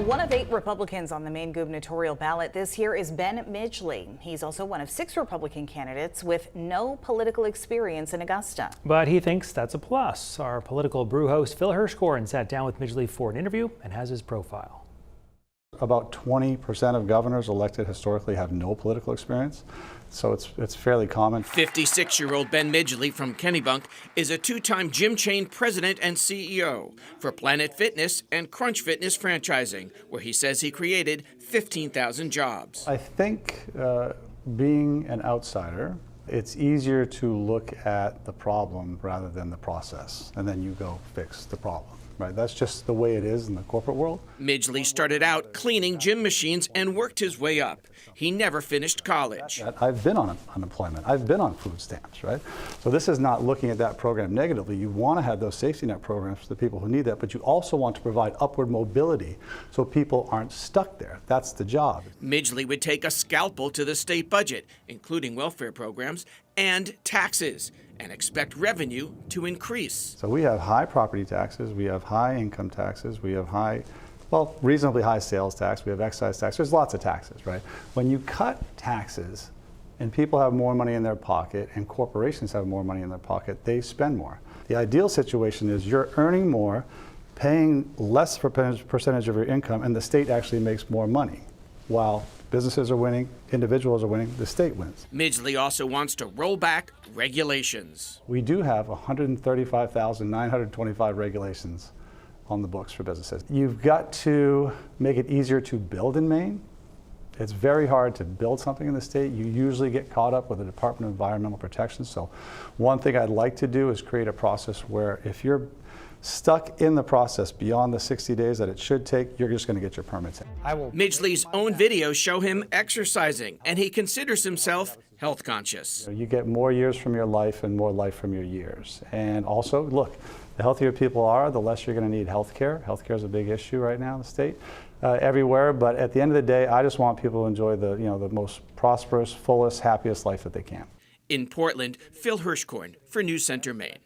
One of 8 Republicans on the Maine gubernatorial ballot this year is Ben Midgley. He's also one of 6 Republican candidates with no political experience in Augusta. But he thinks that's a plus. Our political brew host Phil Hirschkorn sat down with Midgley for an interview and has his profile. About 20% of governors elected historically have no political experience, so it's fairly common. 56-year-old Ben Midgley from Kennebunk is a 2-time gym chain president and CEO for Planet Fitness and Crunch Fitness franchising, where he says he created 15,000 jobs. I think being an outsider, it's easier to look at the problem rather than the process, and then you go fix the problem. Right, that's just the way it is in the corporate world. Midgley started out cleaning gym machines and worked his way up. He never finished college. I've been on unemployment. I've been on food stamps, right? So this is not looking at that program negatively. You want to have those safety net programs for the people who need that, but you also want to provide upward mobility so people aren't stuck there. That's the job. Midgley would take a scalpel to the state budget, including welfare programs and taxes, and expect revenue to increase. So we have high property taxes, we have high income taxes, we have reasonably high sales tax, we have excise tax. There's lots of taxes, right? When you cut taxes and people have more money in their pocket and corporations have more money in their pocket, they spend more. The ideal situation is you're earning more, paying less percentage of your income, and the state actually makes more money. While businesses are winning, individuals are winning, the state wins. Midgley also wants to roll back regulations. We do have 135,925 regulations on the books for businesses. You've got to make it easier to build in Maine. It's very hard to build something in the state. You usually get caught up with the Department of Environmental Protection. So one thing I'd like to do is create a process where if you're stuck in the process beyond the 60 days that it should take, you're just going to get your permits in. Midgley's own videos show him exercising, and he considers himself health conscious. You get more years from your life and more life from your years. And also, look, the healthier people are, the less you're going to need health care. Health care is a big issue right now in the state, everywhere. But at the end of the day, I just want people to enjoy the most prosperous, fullest, happiest life that they can. In Portland, Phil Hirschkorn for News Center, Maine.